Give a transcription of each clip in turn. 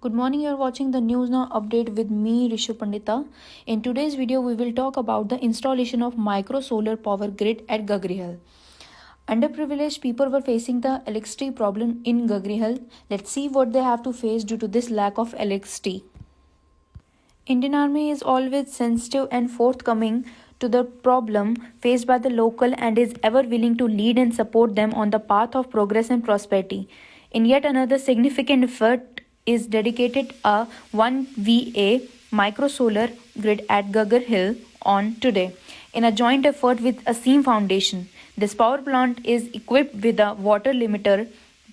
Good morning, you are watching the News Now update with me, Rishu Pandita. In today's video, we will talk about the installation of micro solar power grid at Gagrihal. Underprivileged people were facing the electricity problem in Gagrihal. Let's see what they have to face due to this lack of electricity. Indian Army is always sensitive and forthcoming to the problem faced by the local and is ever willing to lead and support them on the path of progress and prosperity. In yet another significant effort is dedicated a 1 VA micro solar grid at Gagar Hill on today in a joint effort with Asim Foundation. This power plant is equipped with a water limiter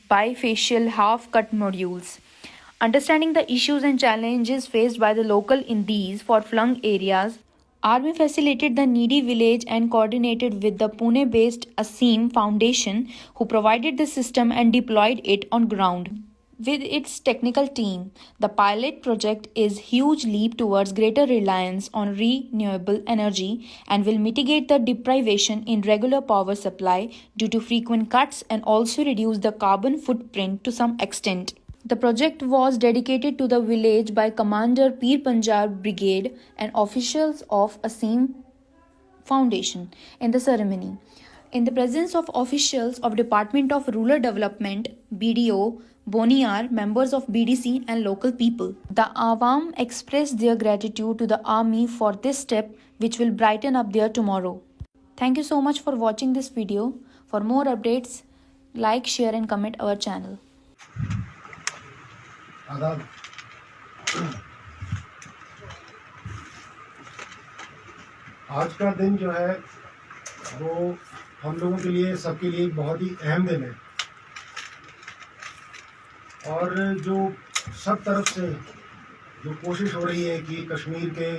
bifacial half-cut modules. Understanding the issues and challenges faced by the local in these far-flung areas, Army facilitated the needy village and coordinated with the Pune-based Asim Foundation, who provided the system and deployed it on ground. With its technical team, the pilot project is a huge leap towards greater reliance on renewable energy and will mitigate the deprivation in regular power supply due to frequent cuts and also reduce the carbon footprint to some extent. The project was dedicated to the village by Commander Peer Punjab Brigade and officials of Asim Foundation in the ceremony. In the presence of officials of Department of Rural Development, BDO, Boniar, members of BDC and local people, the Awam expressed their gratitude to the army for this step which will brighten up their tomorrow. Thank you so much for watching this video. For more updates, like, share and comment our channel. आदाब। आज का दिन जो है वो हम लोगों के लिए सबके लिए बहुत ही अहम दिन है और जो सब तरफ से जो कोशिश हो रही है कि कश्मीर के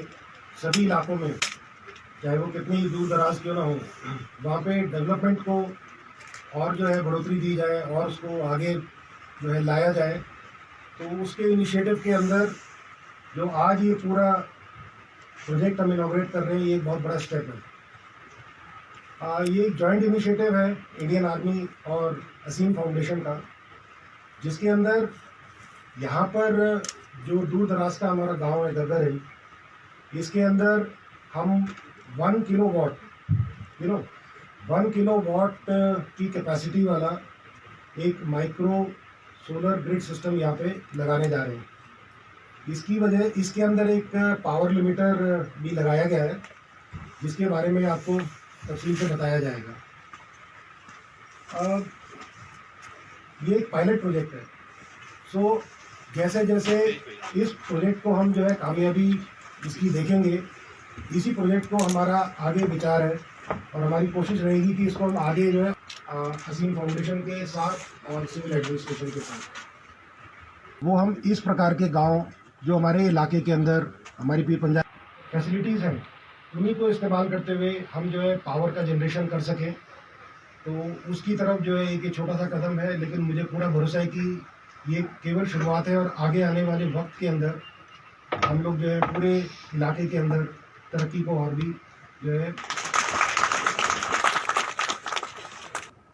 सभी इलाकों में चाहे वो कितनी दूर दराज क्यों ना हो वहाँ पे डेवलपमेंट को और जो है बढ़ोतरी दी जाए और उसको आगे जो है लाया जाए, तो उसके इनिशिएटिव के अंदर जो आज ये पूरा प्रोजेक्ट हम इनॉग्रेट कर रहे हैं, ये एक बहुत बड़ा स्टेप है। ये जॉइंट इनिशिएटिव है इंडियन आर्मी और असीम फाउंडेशन का, जिसके अंदर यहाँ पर जो दूर दराज का हमारा गांव है गगर हिल, इसके अंदर हम 1 किलोवाट की कैपेसिटी वाला एक माइक्रो सोलर ग्रिड सिस्टम यहाँ पे लगाने जा रहे हैं। इसके अंदर एक पावर लिमिटर भी लगाया गया है, जिसके बारे में आपको तफसील से बताया जाएगा। ये एक पायलट प्रोजेक्ट है। सो जैसे जैसे इस प्रोजेक्ट को हम जो है कामयाबी इसकी देखेंगे, इसी प्रोजेक्ट को हमारा आगे विचार है और हमारी कोशिश रहेगी कि इसको हम आगे जो है असीम फाउंडेशन के साथ और सिविल एडमिनिस्ट्रेशन के साथ वो हम इस प्रकार के गांव जो हमारे इलाके के अंदर हमारी पीर पंजाब फैसिलिटीज़ हैं, उन्हीं को इस्तेमाल करते हुए हम जो है पावर का जनरेशन कर सकें। तो उसकी तरफ जो है एक छोटा सा कदम है, लेकिन मुझे पूरा भरोसा है कि ये केवल शुरुआत है और आगे आने वाले वक्त के अंदर हम लोग जो है पूरे इलाके के अंदर तरक्की को और भी जो है।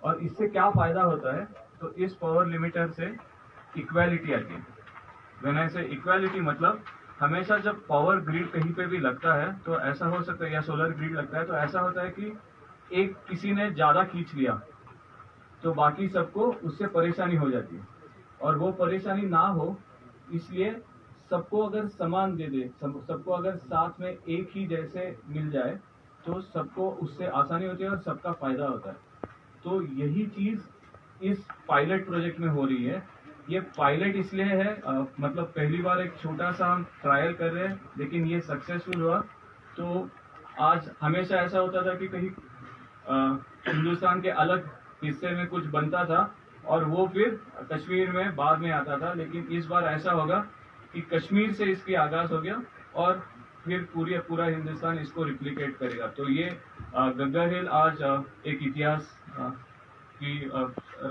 और इससे क्या फ़ायदा होता है, तो इस पावर लिमिटर से इक्वालिटी आती है। व्हेन आई से इक्वालिटी मतलब हमेशा जब पावर ग्रिड कहीं पे भी लगता है तो ऐसा हो सकता है, या सोलर ग्रिड लगता है तो ऐसा होता है कि एक किसी ने ज़्यादा खींच लिया तो बाकी सबको उससे परेशानी हो जाती है, और वो परेशानी ना हो इसलिए सबको अगर समान दे दे, सबको अगर साथ में एक ही जैसे मिल जाए तो सबको उससे आसानी होती है और सबका फ़ायदा होता है। तो यही चीज़ इस पायलट प्रोजेक्ट में हो रही है। ये पायलट इसलिए है मतलब पहली बार एक छोटा सा हम ट्रायल कर रहे हैं, लेकिन ये सक्सेसफुल हुआ। तो आज हमेशा ऐसा होता था कि कहीं हिंदुस्तान के अलग हिस्से में कुछ बनता था और वो फिर कश्मीर में बाद में आता था, लेकिन इस बार ऐसा होगा कि कश्मीर से इसकी आगाज़ हो गया और फिर पूरा हिंदुस्तान इसको रिप्लिकेट करेगा। तो ये गगर हिल आज एक इतिहास की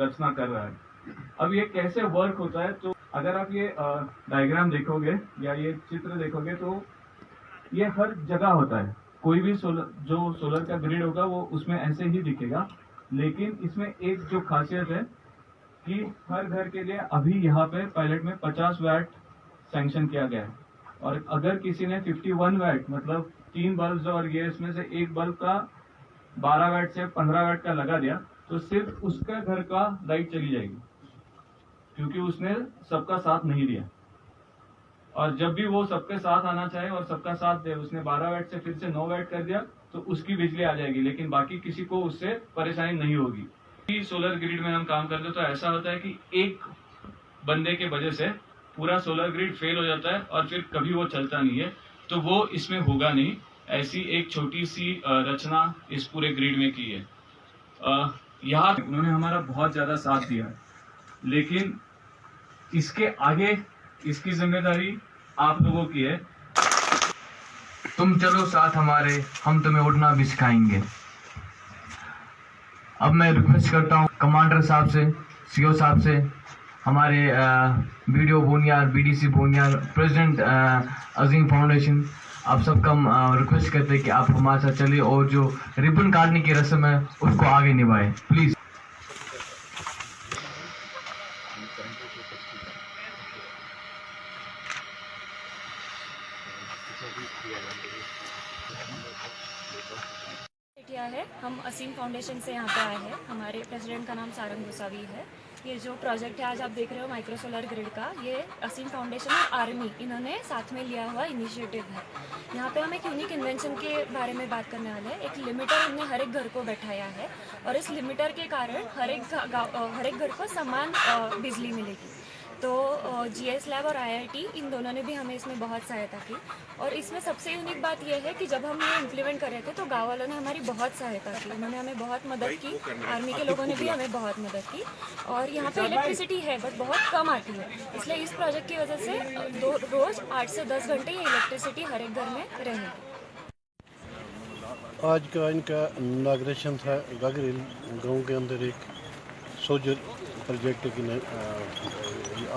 रचना कर रहा है। अब ये कैसे वर्क होता है, तो अगर आप ये डायग्राम देखोगे या ये चित्र देखोगे तो ये हर जगह होता है। कोई भी सोलर का ग्रिड होगा वो उसमें ऐसे ही दिखेगा, लेकिन इसमें एक जो खासियत है कि हर घर के लिए अभी यहाँ पे पायलट में 50 वाट सैंक्शन किया गया है। और अगर किसी ने 51 वैट मतलब 3 बल्ब और ये इसमें से एक बल्ब का 12 वैट से 15 वैट का लगा दिया तो सिर्फ उसका घर का लाइट चली जाएगी, क्योंकि उसने सबका साथ नहीं दिया। और जब भी वो सबके साथ आना चाहे और सबका साथ दे, उसने 12 वैट से फिर से 9 वैट कर दिया तो उसकी बिजली आ जाएगी, लेकिन बाकी किसी को उससे परेशानी नहीं होगी। सोलर ग्रिड में हम काम करते तो ऐसा होता है कि एक बंदे के वजह से पूरा सोलर ग्रिड फेल हो जाता है और फिर कभी वो चलता नहीं है, तो वो इसमें होगा नहीं। ऐसी एक छोटी सी रचना इस पूरे ग्रिड में की है। यहाँ उन्होंने हमारा बहुत ज्यादा साथ दिया, लेकिन इसके आगे इसकी जिम्मेदारी आप लोगों की है। तुम चलो साथ हमारे, हम तुम्हें उड़ना भी सिखाएंगे। अब मैं रिक्वेस्ट करता हूँ कमांडर साहब से, सीओ साहब से, हमारे VDO Boniyar, BDC Boniyar, president Azim foundation, आप सबका रिक्वेस्ट करते हैं कि आप हमारे साथ चले और जो रिबन काटने की रस्म है उसको आगे निभाएं प्लीज। है हम असीम फाउंडेशन से यहाँ पे आए हैं। हमारे प्रेसिडेंट का नाम सारंग गोसावी है। ये जो प्रोजेक्ट है आज आप देख रहे हो माइक्रो सोलर ग्रिड का, ये असीम फाउंडेशन और आर्मी इन्होंने साथ में लिया हुआ इनिशिएटिव है। यहाँ पे हम एक यूनिक इन्वेंशन के बारे में बात करने वाले हैं। एक लिमिटर हमने हर एक घर को बैठाया है और इस लिमिटर के कारण हर एक घर को समान बिजली मिलेगी। तो जीएस लैब और आईआईटी इन दोनों ने भी हमें इसमें बहुत सहायता की। और इसमें सबसे यूनिक बात यह है कि जब हम ये इम्प्लीमेंट कर रहे थे तो गाँव वालों ने हमारी बहुत सहायता की, उन्होंने हमें बहुत मदद की, आर्मी के लोगों ने भी हमें बहुत मदद की। और यहाँ पे इलेक्ट्रिसिटी है बट बहुत कम आती है, इसलिए इस प्रोजेक्ट की वजह से रोज़ 8 से 10 घंटे ये इलेक्ट्रिसिटी हर एक घर में रहेगी। आज का इनका इनाग्रेशन था गगरेल गांव के अंदर एक सोलर प्रोजेक्ट की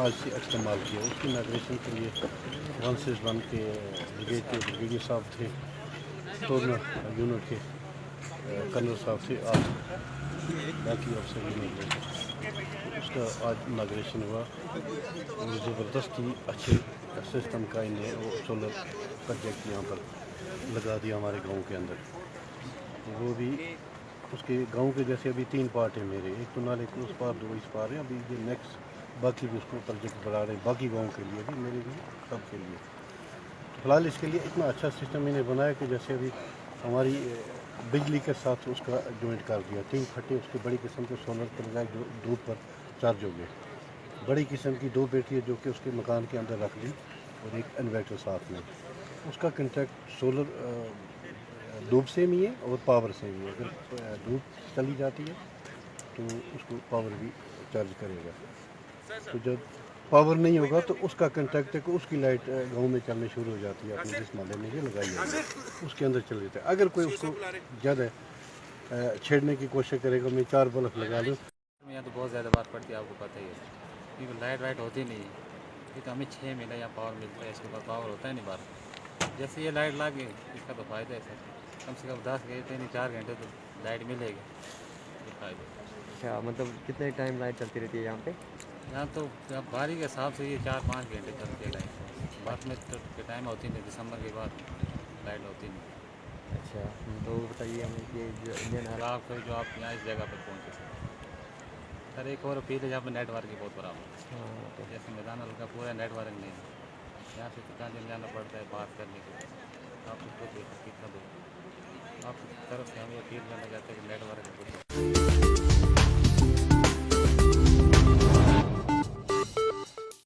आज से इस्तेमाल किया। उसकी इनाग्रेशन के लिए 161 के ब्रिगेड के ब्रिगेडियर साहब थे, दोनों यूनिट के कर्नल साहब थे, आज बाकी अफसर यूनिट थे। उसका आज इनाग्रेशन हुआ और ज़बरदस्ती अच्छे सिस्टम का इन्हें वो सोलर प्रोजेक्ट यहाँ पर लगा दिया हमारे गांव के अंदर। वो भी उसके गांव के जैसे अभी 3 पार्ट है मेरे, एक तो नाले के उस पार, 2 इस पार है। अभी ये नेक्स्ट बाकी भी उसको प्रोजेक्ट बढ़ा रहे हैं बाकी गांव के लिए भी, मेरे भी, सबके लिए। फिलहाल इसके लिए इतना अच्छा सिस्टम इन्हें बनाया कि जैसे अभी हमारी बिजली के साथ उसका जॉइंट कर दिया। 3 फट्टे उसके बड़ी किस्म के सोलर पर लगाए जो धूप पर चार्ज हो गए। बड़ी किस्म की 2 बैटरी जो कि उसके मकान के अंदर रख दी और एक इन्वर्टर साथ में। उसका कंट्रैक्ट सोलर धूप से भी है और पावर से भी है। अगर धूप चली जाती है तो उसको पावर भी चार्ज करेगा। तो जब पावर नहीं होगा तो उसका कंट्रैक्ट है कि उसकी लाइट गांव में चलनी शुरू हो जाती है। अपने जिस मोहल्ले में ये लगाई जाती है उसके अंदर चल जाता है। अगर कोई उसको ज़्यादा छेड़ने की कोशिश करेगा, मैं 4 बल्ब लगा लूँ। यहाँ तो बहुत ज़्यादा बात पड़ती है, आपको पता ही है, क्योंकि लाइट वाइट होती नहीं है। ये तो हमें 6 महीने यहाँ पावर मिलता है, इसके बाद पावर होता है नहीं बाहर। जैसे ये लाइट लग गई इसका तो फ़ायदा है सर, कम से कम 10 घंटे नहीं 4 घंटे तो लाइट मिलेगी, ये फ़ायदा। अच्छा, मतलब कितने टाइम लाइट चलती रहती है यहाँ पे? यहाँ तो बारी के हिसाब से ये 4-5 घंटे चलती है लाइट। बात में तो के टाइम होती नहीं, दिसंबर के बाद लाइट होती नहीं। अच्छा, तो बताइए हमें कि जो इंडियन और आप जो आप यहाँ इस जगह पर पहुँचे सर, एक और अपील है, यहाँ पर नेटवर्क की बहुत बराबर तो जैसे मैदान हल्का पूरा नेटवर्क नहीं है, यहाँ से कितना दिन जाना पड़ता है बात करने के लिए। आप उसको देखो कितना दूर, आपकी तरफ से हम ये अपील करना चाहते हैं कि नेटवर्क